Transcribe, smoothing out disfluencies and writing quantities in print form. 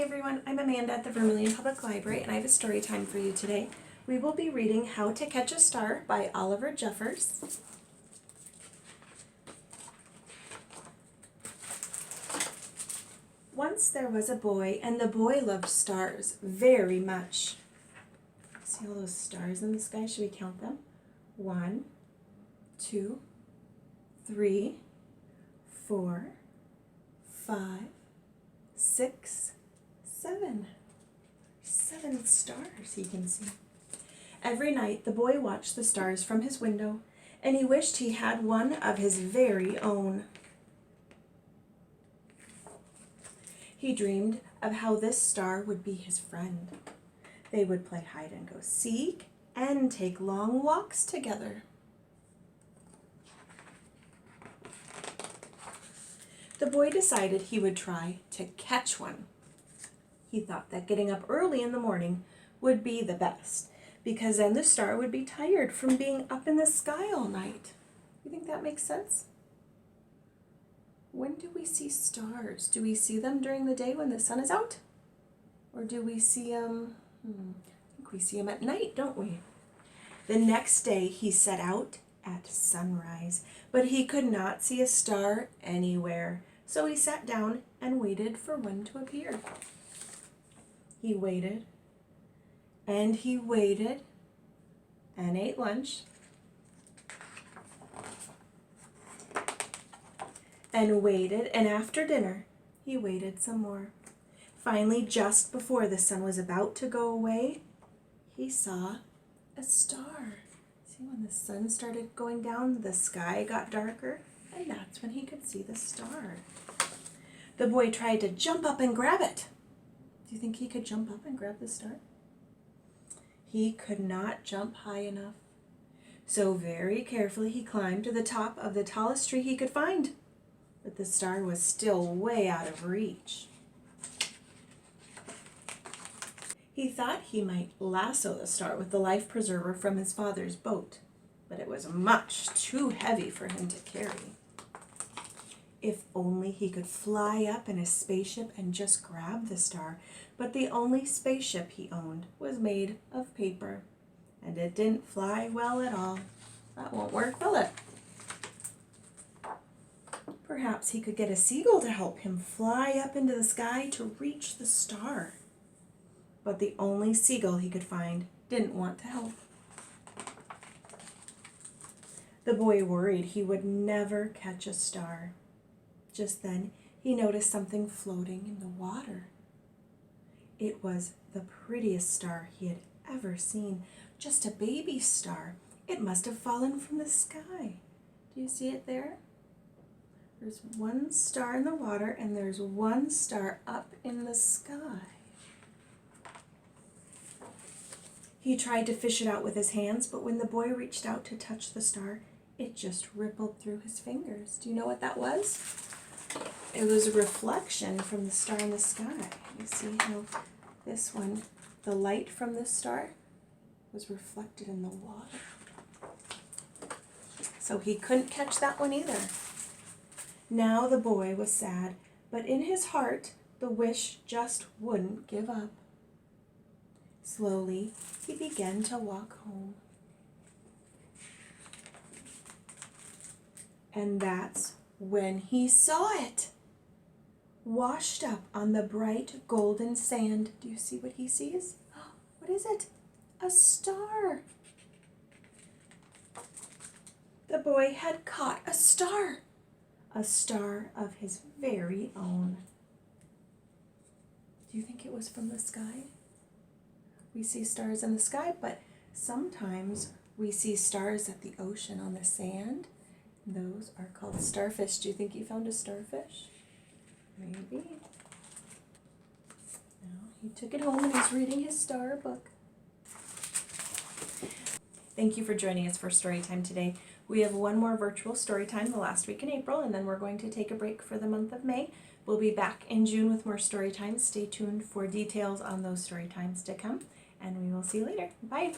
everyone, I'm Amanda at the Vermilion Public Library and I have a story time for you today. We will be reading How to Catch a Star by Oliver Jeffers. Once there was a boy, and the boy loved stars very much. See all those stars in the sky? Should we count them? 1, 2, 3, 4, 5, 6, 7. 7 stars he can see. Every night the boy watched the stars from his window, and he wished he had one of his very own. He dreamed of how this star would be his friend. They would play hide and go seek and take long walks together. The boy decided he would try to catch one. He thought that getting up early in the morning would be the best, because then the star would be tired from being up in the sky all night. You think that makes sense? When do we see stars? Do we see them during the day when the sun is out? Or do we see them, I think we see them at night, don't we? The next day he set out at sunrise, but he could not see a star anywhere, so he sat down and waited for one to appear. He waited, and he waited, and ate lunch, and waited, and after dinner, he waited some more. Finally, just before the sun was about to go away, he saw a star. See, when the sun started going down, the sky got darker, and that's when he could see the star. The boy tried to jump up and grab it. Do you think he could jump up and grab the star? He could not jump high enough. So very carefully he climbed to the top of the tallest tree he could find. But the star was still way out of reach. He thought he might lasso the star with the life preserver from his father's boat, but it was much too heavy for him to carry. If only he could fly up in a spaceship and just grab the star, but the only spaceship he owned was made of paper, and it didn't fly well at all. That won't work, will it? Perhaps he could get a seagull to help him fly up into the sky to reach the star. But the only seagull he could find didn't want to help. The boy worried he would never catch a star. Just then, he noticed something floating in the water. It was the prettiest star he had ever seen, just a baby star. It must have fallen from the sky. Do you see it there? There's one star in the water, and there's one star up in the sky. He tried to fish it out with his hands, but when the boy reached out to touch the star, it just rippled through his fingers. Do you know what that was? It was a reflection from the star in the sky. You see how this one, the light from this star, was reflected in the water. So he couldn't catch that one either. Now the boy was sad, but in his heart, the wish just wouldn't give up. Slowly, he began to walk home. And that's when he saw it, washed up on the bright golden sand. Do you see what he sees? What is it? A star. The boy had caught a star of his very own. Do you think it was from the sky? We see stars in the sky, but sometimes we see stars at the ocean on the sand. Those are called starfish. Do you think he found a starfish? Maybe. No, he took it home and he's reading his star book. Thank you for joining us for story time today. We have one more virtual story time the last week in April, and then we're going to take a break for the month of May. We'll be back in June with more story times. Stay tuned for details on those story times to come, and we will see you later. Bye.